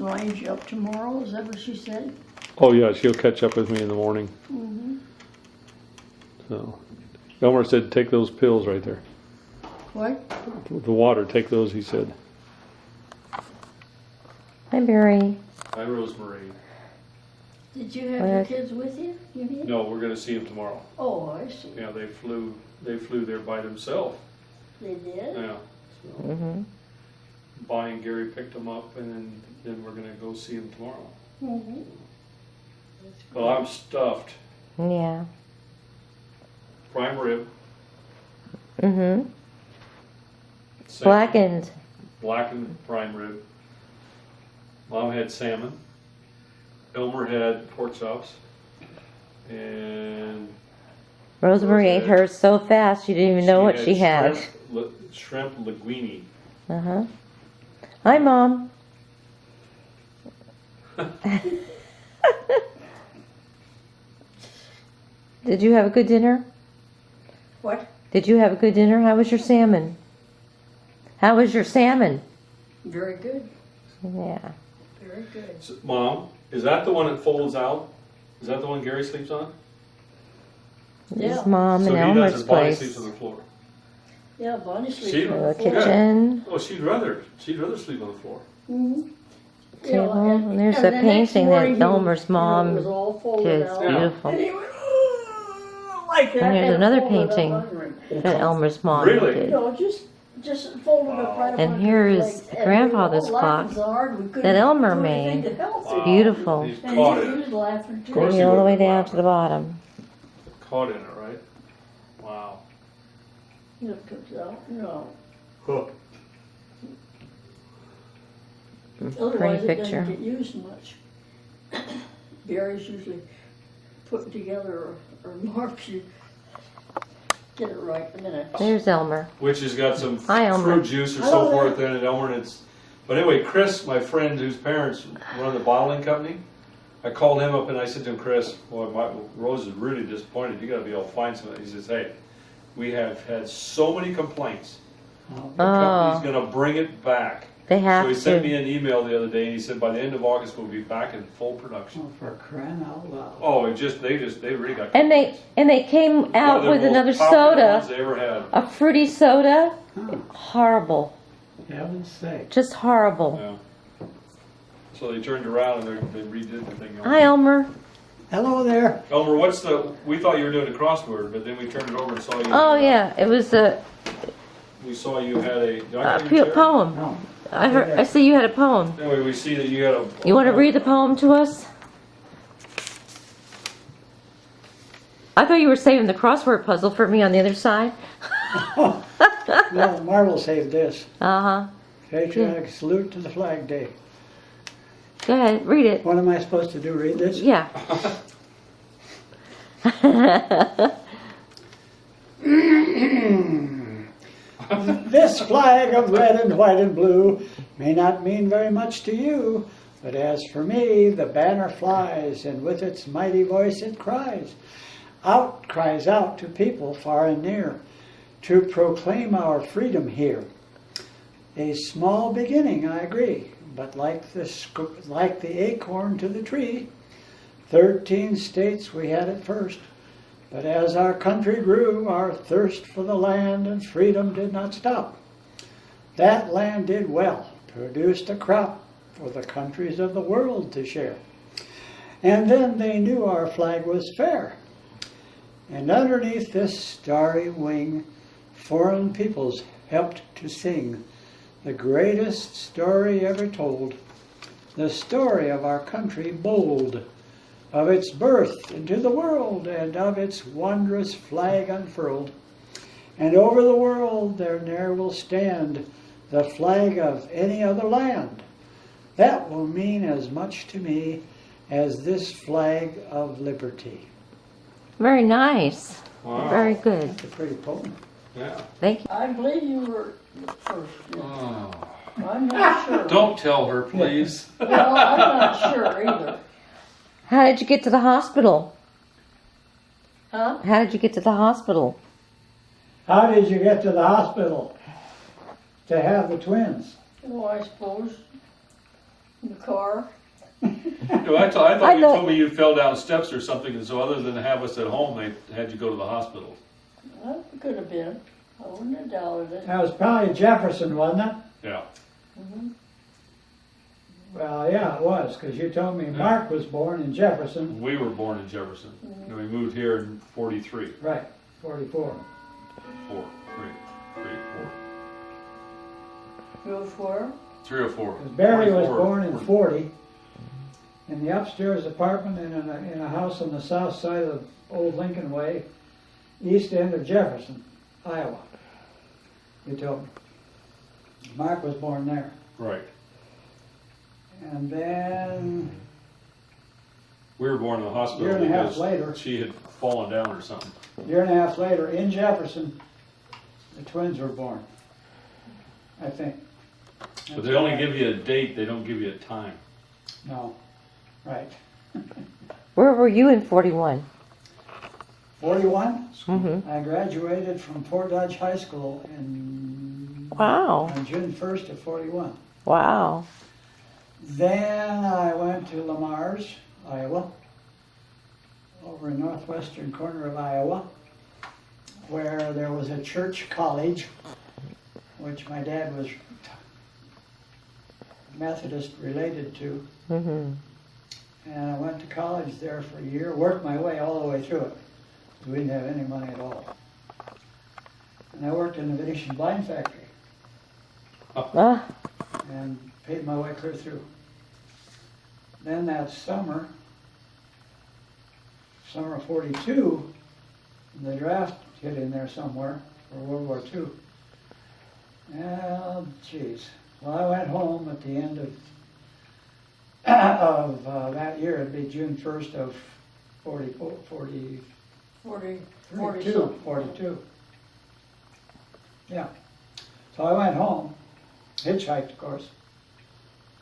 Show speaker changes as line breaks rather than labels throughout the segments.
lines you up tomorrow, is that what she said?
Oh yeah, she'll catch up with me in the morning.
Mm-hmm.
So, Elmer said, take those pills right there.
What?
The water, take those, he said.
Hi, Barry.
Hi, Rosemary.
Did you have your kids with you? You did?
No, we're gonna see him tomorrow.
Oh, I see.
Yeah, they flew there by themselves.
They did?
Yeah. So,
Mm-hmm.
Bonnie and Gary picked them up, and then we're gonna go see him tomorrow.
Mm-hmm.
Well, I'm stuffed.
Yeah.
Prime rib.
Mm-hmm.
Salmon.
Blackened.
Blackened prime rib. Mom had salmon. Elmer had pork chops. And
Rosemary ate hers so fast she didn't even know what she had.
Shrimp linguine.
Uh-huh. Hi, Mom. Did you have a good dinner?
What?
Did you have a good dinner? How was your salmon? How was your salmon?
Very good.
Yeah.
Very good.
So, Mom, is that the one that folds out? Is that the one Gary sleeps on?
This
Yeah.
is Mom
So
and
he
Elmer's
does. Bonnie
place.
sleeps on the floor.
Yeah, Bonnie sleeps
She-
on
The
the floor.
kitchen,
Oh, she'd rather sleep on the floor.
Mm-hmm.
table, and there's a painting that Elmer's mom
was all
did.
folded
It's
out.
beautiful.
And he went, "Oh," like that.
And here's
and
another
folded up
painting
under him.
that Elmer's mom
Really?
did.
No, just folded up right up
And
under
here
his
is
legs. And
grandfather's
we were all laughing
clock
so hard we couldn't
that Elmer
do anything
made.
to help
Wow.
him.
Beautiful.
He's
And
caught
he
it.
was laughing too.
course he
Maybe all the way
would.
down to the bottom.
Caught in it, right? Wow.
It comes out. No.
Huh.
Otherwise,
Pretty
it
picture.
doesn't get used much. Gary's usually putting together or marks you. Get it right in a minute.
There's Elmer.
Which has got some
Hi, Elmer.
fruit juice or so
Hello
forth in it, Elmer. And it's, but anyway, Chris, my friend whose parents run the bottling company, I called him up and I said to him, Chris, boy, Rose is really disappointed. You got to be able to find something. He says, hey, we have had so many complaints. The company's going to bring it back.
They have
So he sent me
to.
an email the other day and he said by the end of August we'll be back in full production.
Oh, for crying out loud.
Oh, they really got.
And they came
One of
out
the
with
most
another
popular ones
soda,
they ever had.
a fruity soda.
Huh.
Horrible.
Heaven's sake.
Just horrible.
Yeah. So they turned around and they redid the thing.
Hi, Elmer.
Hello there.
Elmer, we thought you were doing a crossword, but then we turned it over and saw you.
Oh, yeah. It was a
We saw you had did I get you a chair?
poem.
No.
I see you had a poem.
Anyway, we see that you had a.
You want to read the poem to us? I thought you were saving the crossword puzzle for me on the other side.
No, Marvel saved this.
Uh-huh.
Patriotic salute to the Flag Day.
Go ahead, read it.
What am I supposed to do? Read this?
Yeah.
This flag of red and white and blue may not mean very much to you, but as for me, the banner flies, and with its mighty voice it cries out to people far and near, to proclaim our freedom here. A small beginning, I agree, but like the acorn to the tree, 13 states we had at first. But as our country grew, our thirst for the land and freedom did not stop. That land did well, produced a crop for the countries of the world to share. And then they knew our flag was fair. And underneath this starry wing, foreign peoples helped to sing the greatest story ever told, the story of our country bold, of its birth into the world, and of its wondrous flag unfurled. And over the world there ne'er will stand the flag of any other land. That will mean as much to me as this flag of liberty.
Very nice.
Wow.
Very good.
That's a pretty poem.
Yeah.
Thank you.
I believe you were the first.
Oh.
I'm not sure.
Don't tell her, please.
Well, I'm not sure either.
How did you get to the hospital?
Huh?
How did you get to the hospital?
How did you get to the hospital to have the twins?
Well, I suppose In the car.
No, I thought
I
you
know.
told me you fell down steps or something, and so other than have us at home, they had you go to the hospital.
That could have been. I wouldn't have doubted it.
That was probably Jefferson, wasn't it?
Yeah.
Mhm.
Well, yeah, it was, because you told me Mark was born in Jefferson.
We were born in Jefferson, and we moved here in 43.
Right, 44.
304.
304.
Because Barry was
44.
born in 40, in the upstairs apartment in a house on the south side of Old Lincoln Way, east end of Jefferson, Iowa. You told me. Mark was born there.
Right.
And then
We were born in the hospital
Year and a half
because
later.
she had fallen down or something.
a year and a half later, in Jefferson, the twins were born. I think.
But they only give you a date, they don't give you a time.
No, right.
Where were you in 41?
41,
Mm-hmm.
I graduated from Fort Dodge High School
Wow.
on June 1st of 41.
Wow.
Then I went to Lamar's, Iowa, over in northwestern corner of Iowa, where there was a church college, which my dad was Methodist related to.
Mm-hmm.
And I went to college there for a year, worked my way all the way through it. We didn't have any money at all. And I worked in the Venetian blind factory
Ah.
and paid my way clear through. Then that summer of 42, the draft hit in there somewhere for World War II. Well, geez. Well, I went home at the end of that year. It'd be June 1st of 42. 42. Yeah. So I went home, hitchhiked, of course.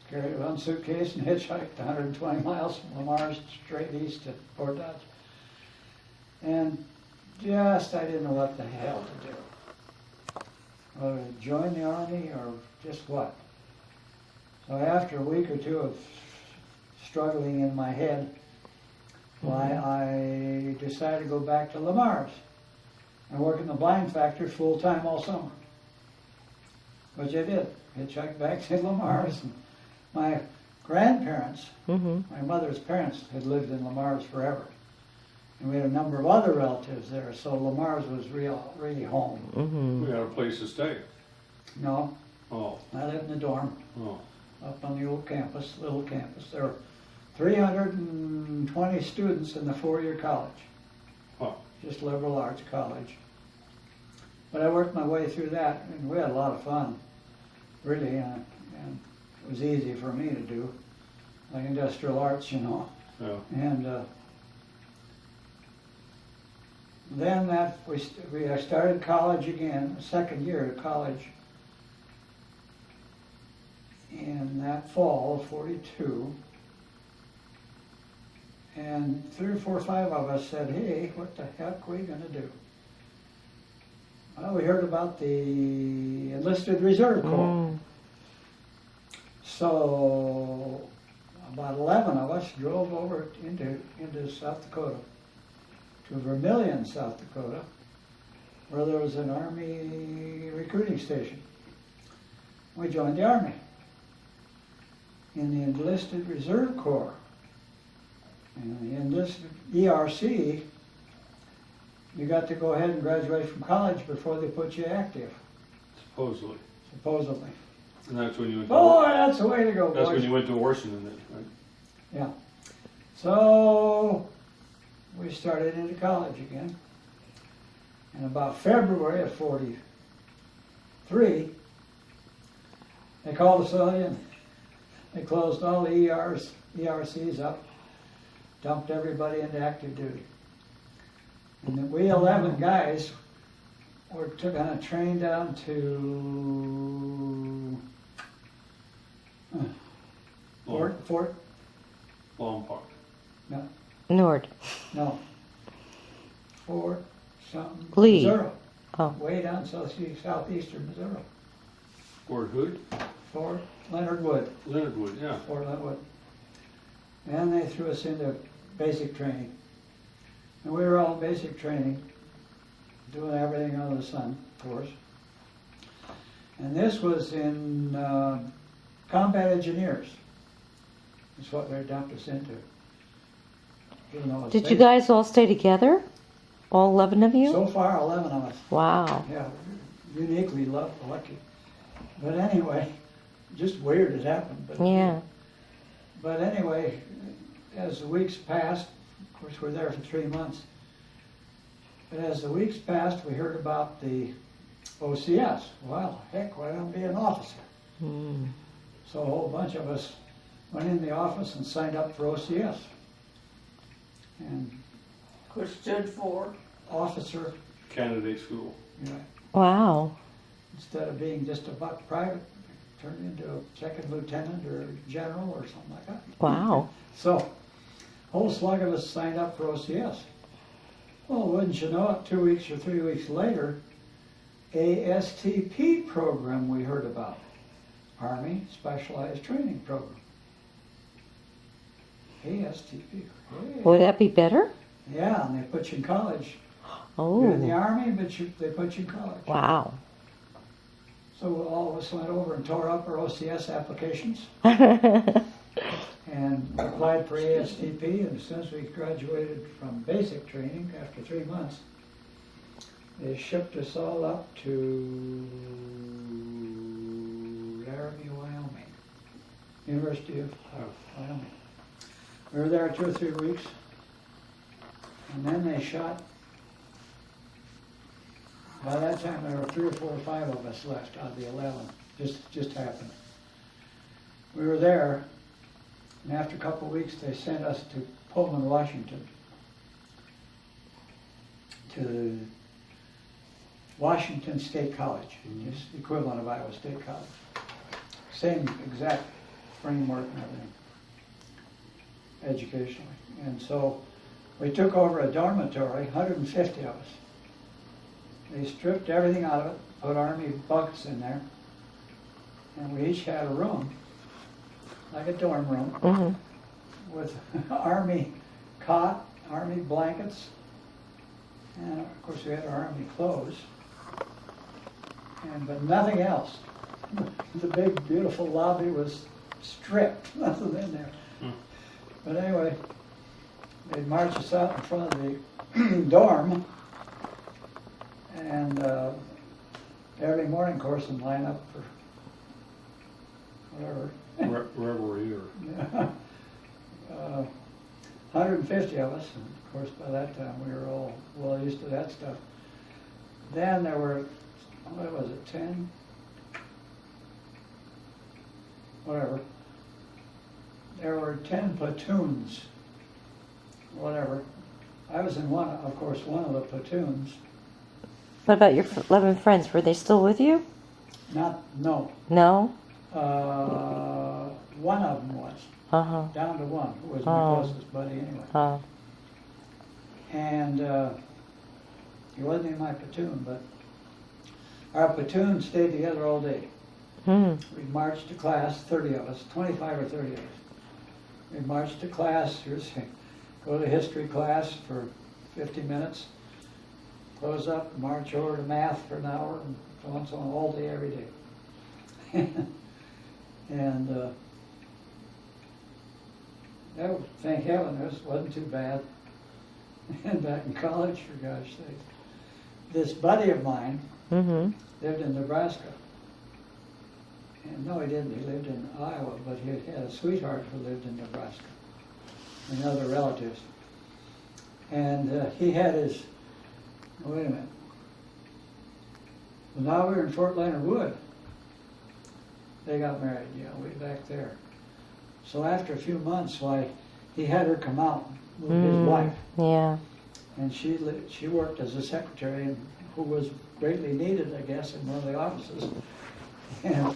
Carried one suitcase and hitchhiked 120 miles from Lamar's straight east to Fort Dodge. And just, I didn't know what the hell to do. Whether to join the Army or just what. So after a week or two of struggling in my head, I decided to go back to Lamar's and work in the blind factory full time all summer. Which I did. Hitchhiked back to Lamar's. And my grandparents,
Mm-hmm.
my mother's parents, had lived in Lamar's forever. And we had a number of other relatives there, so Lamar's was really home.
Mm-hmm.
We had a place to stay.
No,
Oh,
I lived in the dorm
oh.
up on the old campus, little campus. There were 320 students in the four-year college.
Huh.
Just liberal arts college. But I worked my way through that, and we had a lot of fun, really, and it was easy for me to do, like industrial arts, you know.
Yeah.
And then I started college again, second year of college, in that fall of 42. And 3 or 4 or 5 of us said, hey, what the heck are we going to do? Well, we heard about the enlisted reserve corps.
Mm.
So about 11 of us drove over into South Dakota, to Vermillion, South Dakota, where there was an Army recruiting station. We joined the Army in the enlisted reserve corps. And the enlisted ERC, you got to go ahead and graduate from college before they put you active,
Supposedly.
supposedly.
And that's when you went to
Boy, that's the way to go,
That's
boys.
when you went to Washington then, right?
Yeah. So we started into college again. And about February of 43, they called us all in. They closed all the ERCs up, dumped everybody into active duty. And then we 11 guys took on a train down to Fort,
Long Park.
Nord.
no, Fort something,
Lee.
Missouri.
Oh.
Way down southeastern Missouri.
Fort Hood?
Fort Leonard Wood.
Leonard Wood, yeah.
Fort Leonard Wood. And they threw us into basic training. And we were all in basic training, doing everything under the sun, of course. And this was in combat engineers. That's what they dumped us into. Even though it's
Did you
basic.
guys all stay together? All 11 of you?
So far, 11 of us.
Wow.
Yeah, uniquely lucky. But anyway, just weird it happened. But
Yeah.
But anyway, as the weeks passed, of course we're there for 3 months. But as the weeks passed, we heard about the OCS. Well, heck, why don't I be an officer?
Mm.
So a whole bunch of us went in the office and signed up for OCS. And
Which stood for,
officer,
Candidate school.
you know,
Wow.
instead of being just a buck private, turned into a second lieutenant or general or something like that.
Wow.
So, whole slug of us signed up for OCS. Well, wouldn't you know it, 2 weeks or 3 weeks later, ASTP program we heard about. Army Specialized Training Program. ASTP. Hey.
Would that be better?
Yeah, and they put you in college. You're in the
Oh.
Army, but they put you in college.
Wow.
So all of us went over and tore up our OCS applications and applied for ASTP. And as soon as we graduated from basic training, after 3 months, they shipped us all up to Laramie, Wyoming, University of Wyoming. We were there 2 or 3 weeks, and then they shot. By that time, there were 3 or 4 or 5 of us left out of the 11. Just happened. We were there, and after a couple of weeks, they sent us to Pullman, Washington, to Washington State College. It's the equivalent of Iowa State College. Same exact framework and everything, educationally. And so we took over a dormitory, 150 of us. They stripped everything out of it, put Army bunks in there, and we each had a room, like a dorm room,
Mm-hmm.
with Army cot, Army blankets, and of course we had our Army clothes, but nothing else. The big, beautiful lobby was stripped, nothing in there. But anyway, they'd march us out in front of the dorm, and every morning, of course, and line up for whatever.
Revelry or
150 of us, and of course by that time we were all well used to that stuff. Then there were, what was it, 10? Whatever. There were 10 platoons, whatever. I was in one, of course, one of the platoons.
What about your 11 friends? Were they still with you?
No.
No?
One of them was,
Uh-huh.
down to one, who was my
Oh.
closest buddy anyway.
Oh.
And he wasn't in my platoon, but our platoon stayed together all day.
Hmm.
We'd march to class, 30 of us, 25 or 30 of us. We'd march to class, go to history class for 50 minutes, close up, march over to math for an hour, and so on, so on, all day, every day. And thank heaven, this wasn't too bad. And back in college, for gosh sake. This buddy of mine
Mm-hmm.
lived in Nebraska. And no, he didn't. He lived in Iowa, but he had a sweetheart who lived in Nebraska, and other relatives. And he had his, wait a minute. Well, now we were in Fort Leonard Wood. They got married, yeah, way back there. So after a few months, why, he had her come out with his wife.
Yeah.
And she worked as a secretary, and who was greatly needed, I guess, in one of the offices. And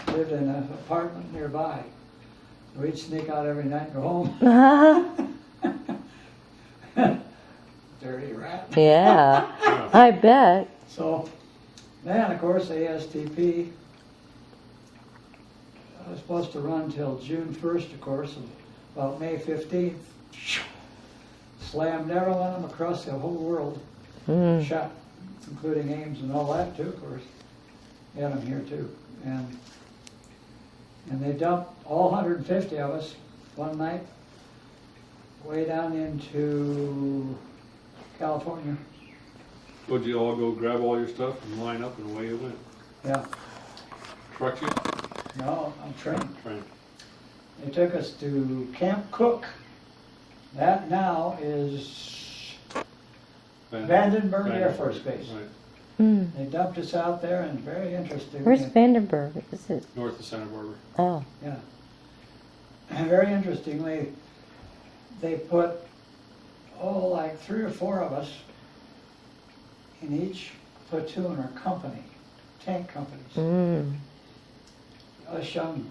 lived in an apartment nearby. So we'd sneak out every night and go home. Dirty rat.
Yeah. I bet.
So then, of course, ASTP, I was supposed to run till June 1st, of course, and about May 15th, slammed every one of them across the whole world. Shot, including Ames and all that too, of course. Had them here too. And they dumped all 150 of us one night way down into California.
Would you all go grab all your stuff and line up and away you went?
Yeah.
Truck you?
No, I'm trained.
Train.
They took us to Camp Cook. That now is Vandenberg Air Force Base.
Right.
They dumped us out there, and very interesting.
Where's Vandenberg? Is it?
North of Santa Barbara.
Oh.
Yeah. And very interestingly, they put, like 3 or 4 of us in each platoon or company, tank companies. Us young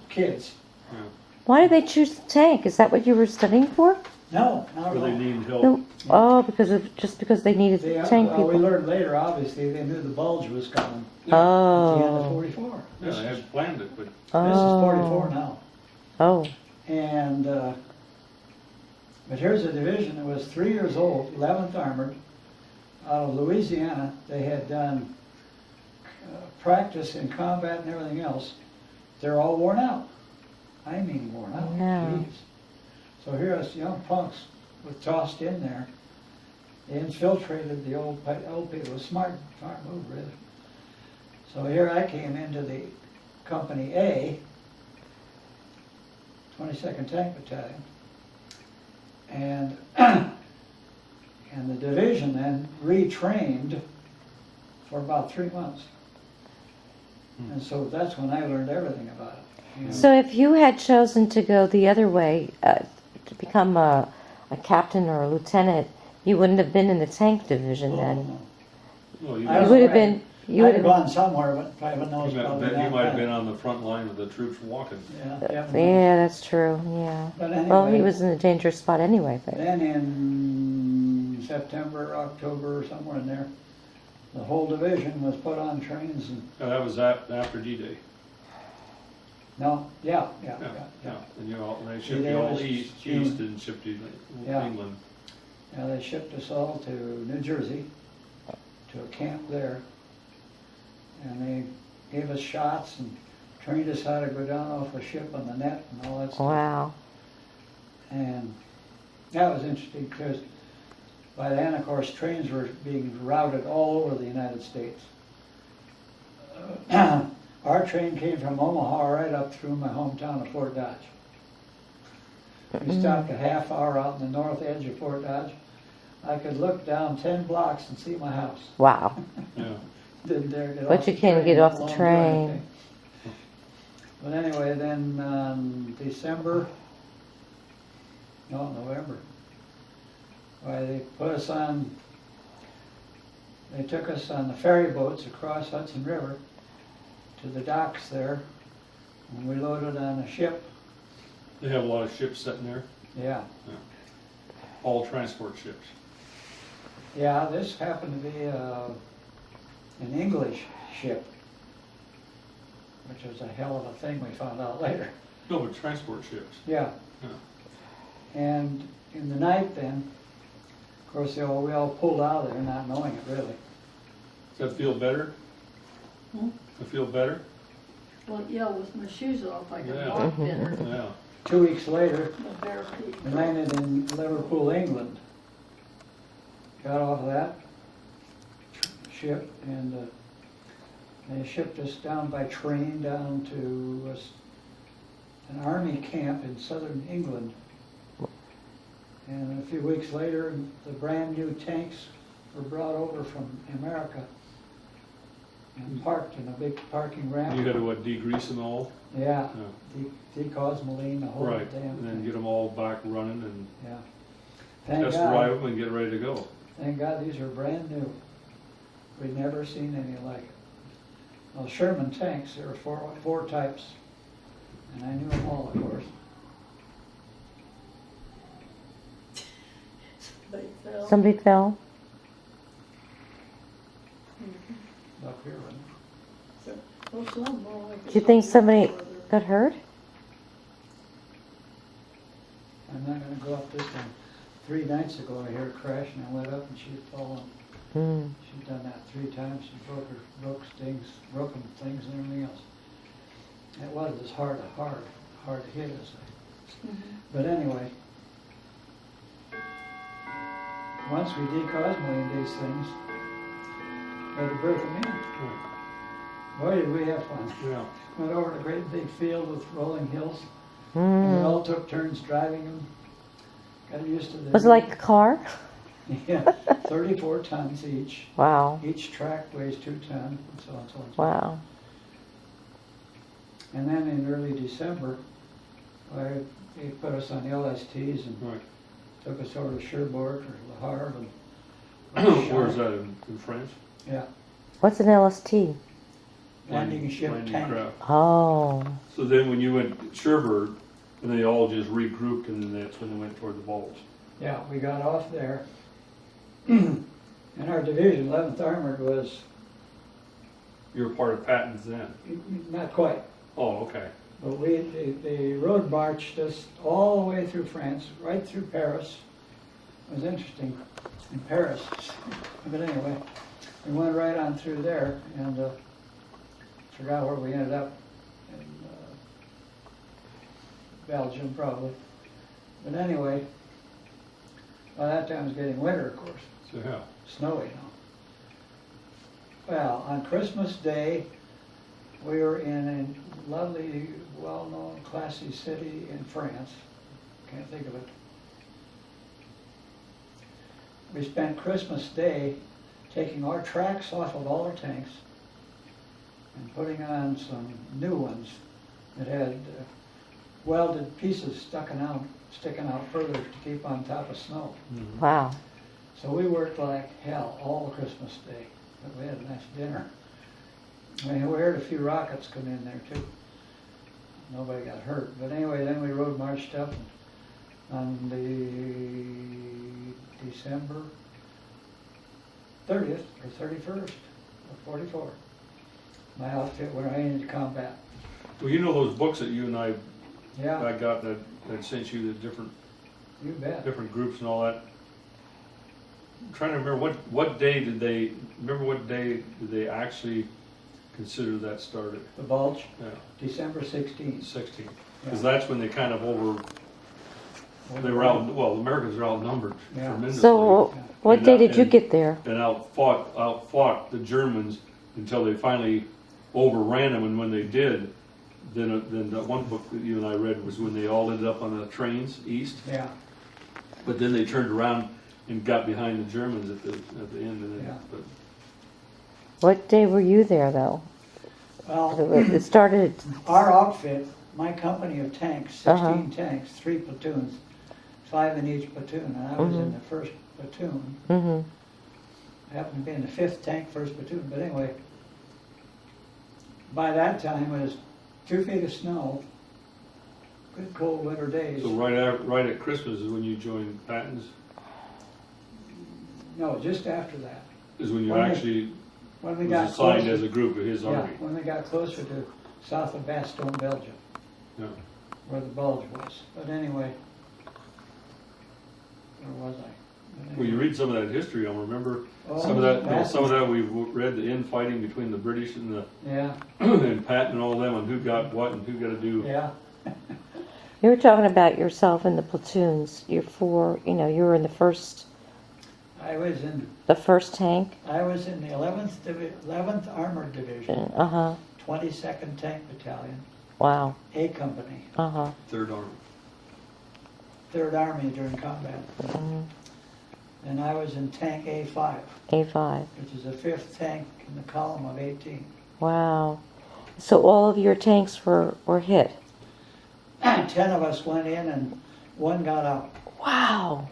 kids.
Yeah.
Why did they choose the tank? Is that what you were studying for?
No, not
Where they
really.
need help.
No. Oh, just because they needed tank
Well, we
people.
learned later, obviously, they knew the bulge was coming at the end of
Oh.
44.
Yeah, they had planned it, but
This is 44 now.
Oh.
And, but here's a division that was 3 years old, 11th Armored, out of Louisiana. They had done practice in combat and everything else. They're all worn out. I mean worn out.
Yeah.
Jeez. So here us young punks were tossed in there. They infiltrated the old people. It was smart move, really. So here I came into the Company A, 22nd Tank Battalion, and and the division then retrained for about 3 months. And so that's when I learned everything about it. You know.
So if you had chosen to go the other way, to become a captain or a lieutenant, you wouldn't have been in the tank division then.
well, you,
I
You
was
would have
afraid.
been. You
I'd
would
have
have.
gone somewhere, but private knows probably
you
not
might have
that.
been on the front line with the troops walking.
Yeah, definitely.
Yeah, that's true. Yeah.
But anyway,
Well, he was in a dangerous spot anyway. But
then in September, October, somewhere in there, the whole division was put on trains and,
That was after D-Day.
no, yeah.
Yeah. And they shipped
D-Day
you all
was
east
June.
and shipped you to
Yeah.
England.
Yeah, they shipped us all to New Jersey, to a camp there. And they gave us shots and trained us how to go down off a ship on the net and all that stuff.
wow.
And that was interesting because by then, of course, trains were being routed all over the United States. Our train came from Omaha right up through my hometown of Fort Dodge. We stopped a half hour out in the north edge of Fort Dodge. I could look down 10 blocks and see my house.
Wow.
Yeah.
Didn't dare get
But
off
you
the
can't
train,
get off
let
the
alone do
train.
anything. But anyway, then November, why they put us on, they took us on the ferry boats across Hudson River to the docks there, and we loaded on a ship.
They have a lot of ships sitting there,
Yeah,
all transport ships.
yeah, this happened to be an English ship, which was a hell of a thing we found out later.
No, but transport ships.
Yeah.
Yeah.
And in the night then, of course, we all pulled out of there not knowing it really.
Does that feel better?
Hmm?
I feel better?
Well, yeah, with my shoes off, I could
Yeah.
walk better.
Yeah.
2 weeks later,
The bare feet.
we landed in Liverpool, England. Got off of that ship and they shipped us down by train down to an army camp in southern England. And a few weeks later, the brand new tanks were brought over from America and parked in a big parking ramp.
You got to what, degrease them all?
Yeah,
Yeah.
decosmoline, the whole
Right,
damn
and then
thing.
get them all back running and
Yeah. Thank
test
God.
drive them and get ready to go.
Thank God these are brand new. We'd never seen any like it. Well, Sherman tanks, there were four types, and I knew them all, of course.
They fell.
Somebody fell.
Up here, wasn't
Well, some more like
Did you think somebody got hurt?
I'm not gonna go up this one. 3 nights ago, I heard a crash and I went up and she'd fallen.
Mm.
She'd done that 3 times. She broken things and everything else. It was as hard hit as But anyway, once we decosmoed these things, had to break them in. Boy, did we have fun.
Yeah.
Went over to a great big field with rolling hills. And we
Mm.
all took turns driving them. Got used to the...
Was it like a car?
Yeah, 34 tons each.
Wow.
Each track weighs 2 tons, and so on and so on.
Wow.
And then in early December, they put us on LSTs and
Right.
took us over to Cherbourg or Le Havre. And
Where's that, in France?
Yeah,
What's an LST?
landing ship
Landing
tank.
craft.
Oh.
So then when you went to Cherbourg, and they all just regrouped, and then that's when they went toward the Bulge.
Yeah, we got off there. And our division, 11th Armored, was
You were part of Patton's then?
not quite.
Oh, okay.
But the road marched us all the way through France, right through Paris. It was interesting in Paris. But anyway, we went right on through there and forgot where we ended up. In Belgium, probably. But anyway, by that time it was getting winter, of course.
So yeah.
Snowy now. Well, on Christmas Day, we were in a lovely, well-known, classy city in France. Can't think of it. We spent Christmas Day taking our tracks off of all our tanks and putting on some new ones that had welded pieces sticking out further to keep on top of snow.
Mhm.
Wow.
So we worked like hell all of Christmas Day, but we had a nice dinner. I mean, we heard a few rockets come in there too. Nobody got hurt. But anyway, then we road marched up on the December 30th or 31st of 44. My outfit went right into combat.
Well, you know those books that you and I
Yeah,
got that sent you the different
you bet.
groups and all that? I'm trying to remember what day did they actually consider that started?
The Bulge,
Yeah,
December 16th.
16.
Yeah.
Because that's when they kind of they were out. Well, the Americans are outnumbered
Yeah.
tremendously.
So, what
And
day
that-
did you get there?
and outfought the Germans until they finally overran them. And when they did, then that one book that you and I read was when they all ended up on the trains east.
Yeah,
But then they turned around and got behind the Germans at the end. And then,
Yeah.
but
What day were you there, though?
well,
It started.
our outfit, my company of tanks, 16
Uh-huh.
tanks, 3 platoons, 5 in each platoon, and I was in
Mhm.
the first platoon.
Mm-hmm.
I happened to be in the 5th tank, 1st platoon, but anyway, by that time it was 2 feet of snow, good cold winter days.
so right at Christmas is when you joined Patton's.
No, just after that.
Is when you
When we-
actually
When we
was
got
assigned
closer,
as a group of his
yeah,
army.
when we got closer to south of Bastogne, Belgium,
Yeah.
where the Bulge was. But anyway, where was I? But
Well, you
anyway.
read some of that history. I remember
Oh,
some of that.
that's-
Some of that we've read the infighting between the British and the
Yeah,
and Patton and all them, and who got what and who got to do.
yeah.
You were talking about yourself in the platoons. You were in the first
I was in
tank.
the 11th Armored Division,
Uh-huh.
22nd Tank Battalion,
Wow.
A Company,
Uh-huh.
Third Army.
3rd Army during combat.
Mhm.
And I was in Tank A5,
A5.
which is the 5th tank in the column of 18.
Wow. So all of your tanks were hit.
10 of us went in and 1 got out.
Wow.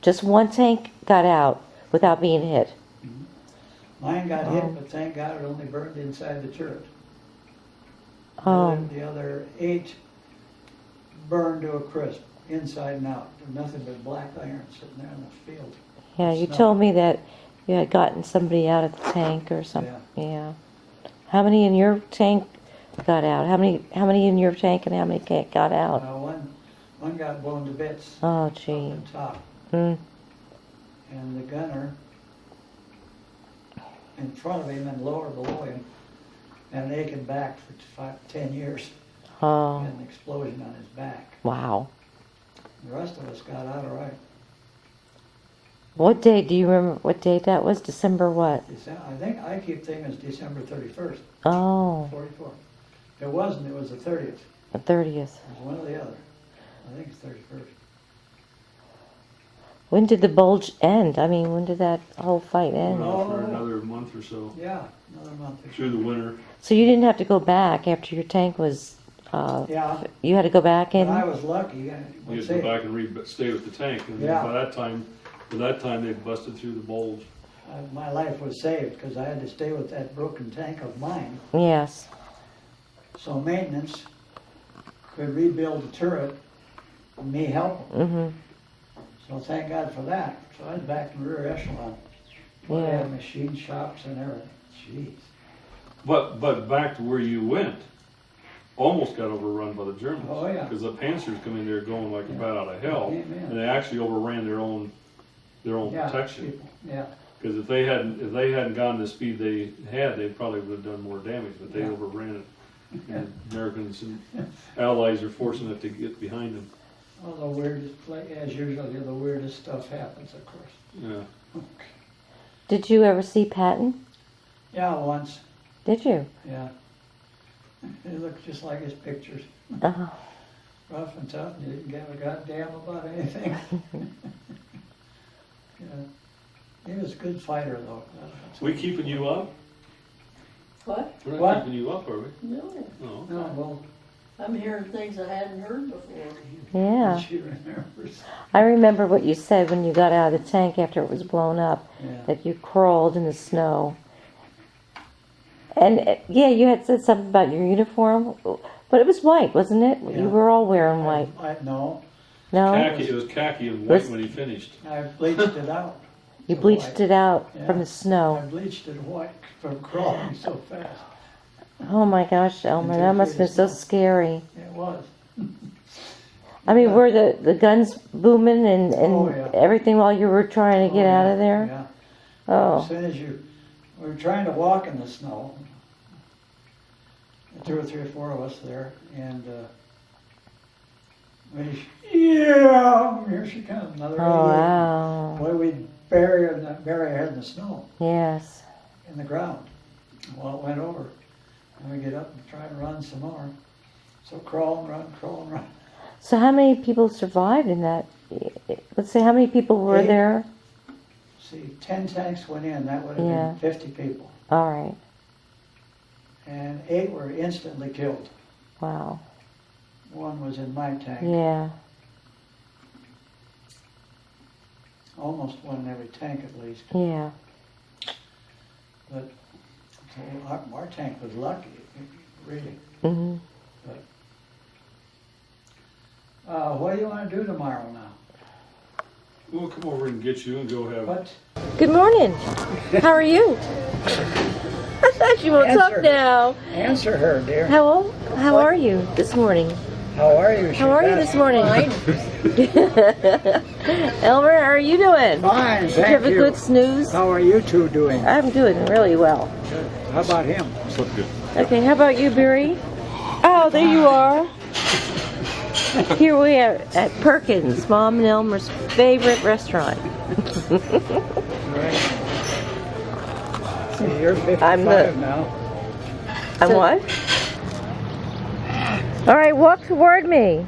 Just one tank got out without being hit.
Mine got
Wow.
hit, but thank God it only burned inside the turret.
Um,
The other 8 burned to a crisp, inside and out. There was nothing but black iron sitting there in the field.
yeah, you
Snow.
told me that you had gotten somebody out of the tank or something. Yeah. How many in your tank got out? How many in your tank and how many got out?
One got blown to bits
Oh,
up
gee.
the top,
Mm.
and the gunner in front of him and lower below him, and aching back for 10 years.
Oh,
Had an explosion on his back.
wow.
The rest of us got out all right.
What date, do you remember what date that was? December what?
I keep thinking it's December 31st,
Oh,
44. If it wasn't, it was the 30th.
the 30th.
It was one or the other. I think it's 31st.
When did the bulge end? I mean, when did that whole fight
Went
end?
on for another month or so,
Yeah, another month or
through the winter.
So you didn't have to go back after your tank was,
Yeah,
you had to go back
but I
in?
was lucky.
You had to go back and stay with the tank, and
Yeah.
by that time they busted through the bulge.
My life was saved because I had to stay with that broken tank of mine.
Yes.
So maintenance could rebuild the turret and me help them.
Mm-hmm.
So thank God for that. So I was back in the rear echelon. They
Yeah.
had machine shops and everything. Jeez.
But back to where you went, almost got overrun by the Germans.
Oh, yeah.
Because the Panzers come in there going like a bat out of hell,
Amen.
and they actually overran their own
Yeah,
protection.
people. Yeah.
Because if they hadn't gone the speed they had, they probably would have done more damage. But they
Yeah.
overran it. And Americans and Allies are fortunate enough to get behind them.
Well, the weirdest, like, as usual, the weirdest stuff happens, of course.
Yeah.
Did you ever see Patton?
Yeah, once.
Did you?
Yeah. He looked just like his pictures.
Uh-huh.
Rough and tough, and he didn't give a goddamn about anything. Yeah. He was a good fighter, though.
We keeping you up?
What?
We're not
What?
keeping you up, are we?
No,
Oh.
No, well,
I'm hearing things I hadn't heard before.
Yeah.
she remembers.
I remember what you said when you got out of the tank after it was blown up,
Yeah.
that you crawled in the snow. And yeah, you had said something about your uniform, but it was white, wasn't it?
Yeah.
You were all wearing white.
No,
No?
Khaki, it was khaki and white
Was-
when he finished.
I bleached it out.
You
to
bleached
white.
it out
Yeah.
from the
I
snow.
bleached it white from crawling so fast.
Oh my gosh, Elmer,
Into
that
the
must have been so
snow.
scary.
It was.
I mean, were the guns booming and
Oh, yeah.
everything while you were trying to get
Oh,
out
yeah,
of there?
Yeah. As
Oh,
soon as we were trying to walk in the snow, 2 or 3 or 4 of us there, and here she comes, another
oh
88.
wow.
Boy, we'd bury her head in the snow,
Yes.
in the ground. Well, it went over, and we get up and try and run some more. So crawl and run.
So how many people survived in that? Let's say how many people were
8.
there?
See, 10 tanks went in, that would have
Yeah.
been 50 people.
All right.
And 8 were instantly killed.
Wow.
1 was in my tank.
Yeah.
Almost 1 in every tank at least.
Yeah.
But so our tank was lucky, really.
Mhm.
What do you want to do tomorrow now?
We'll come over and get you and go have.
What?
Good morning. How are you? I thought you woke up
Answer.
now.
Answer her, dear.
How are you this morning?
How are you?
How are you this morning? Elmer, how are you doing?
Fine,
Did
thank
you have a
you.
good snooze?
How are you two doing?
I'm doing really well.
How about him?
Slept good.
Okay, how about you, Barry? Oh, there you are. Here we are at Perkins, Mom and Elmer's favorite restaurant.
Right. See, you're 55
I'm the-
now.
I'm what? All right, walk toward me.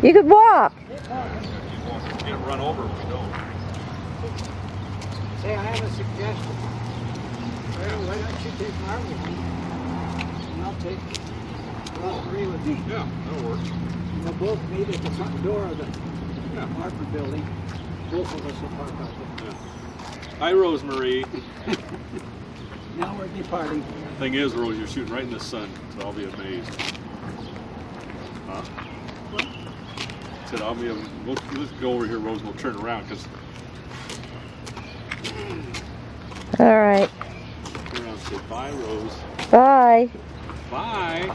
You could walk.
Get run over if we don't.
Say, I have a suggestion. Well, why don't you take Mark with me? And I'll take Marie with me.
Yeah, that'll work.
We'll both meet at the front door of the
Yeah.
apartment building. Both of us will park out there.
Hi, Rosemary.
Now we're departing.
Thing is, Rose, you're shooting right in the sun, so I'll be amazed. Huh? Said I'll be. Let's go over here, Rose, and we'll turn around because.
All right.
Turn around and say bye, Rose.
Bye.
Bye.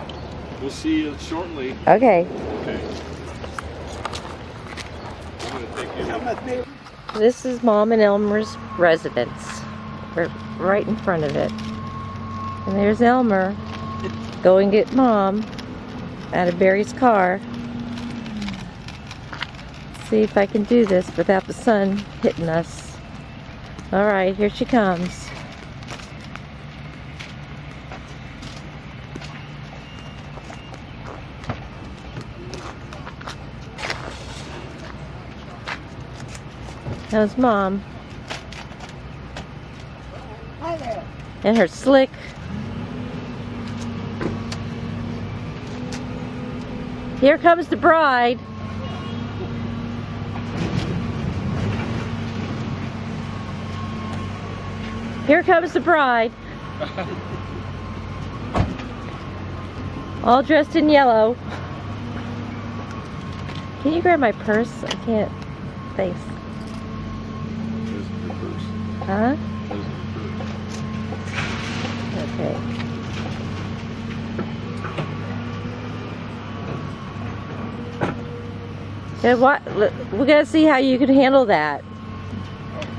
We'll see you shortly.
Okay.
Okay. I'm gonna take you.
Come with me.
This is Mom and Elmer's residence. We're right in front of it. And there's Elmer going get Mom out of Barry's car. See if I can do this without the sun hitting us. Alright, here she comes. How's Mom?
Hi there.
And her slick. Here comes the bride. Here comes the bride. All dressed in yellow. Can you grab my purse? I can't. Thanks. Huh? Okay. And we gotta see how you can handle that.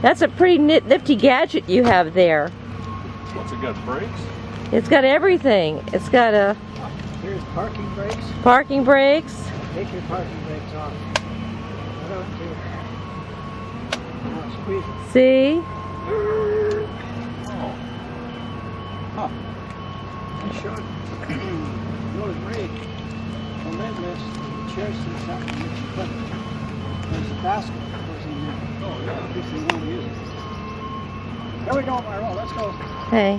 That's a pretty nifty gadget you have there.
What's it got? Brakes?
It's got everything. It's got a
Here's parking brakes.
parking brakes.
Take your parking brakes off. I don't do it. Now squeeze it.
See?
Oh.
Huh. You should. Go to break. The lid lifts. The chair sits up and makes you put it. There's a basket that goes in there.
Oh, yeah.
If you want to use it. There we go, Marlo. Let's go.
Hey.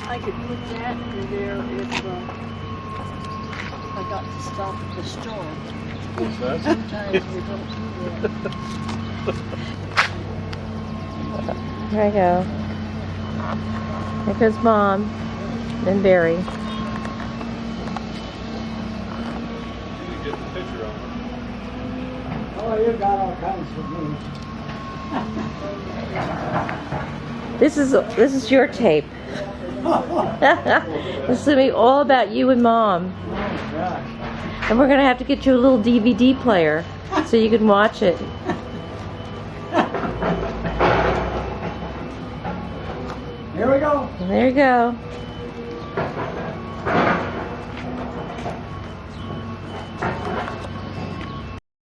I could put that in there if I got to stop at the store.
What's that?
Sometimes we don't do that.
Here I go. Here goes Mom. Then Barry.
You get the picture of it.
Oh, you got all kinds of me.
This is your tape. This is gonna be all about you and Mom.
Oh, gosh.
And we're gonna have to get you a little DVD player so you can watch it.
Here we go.
And there you go.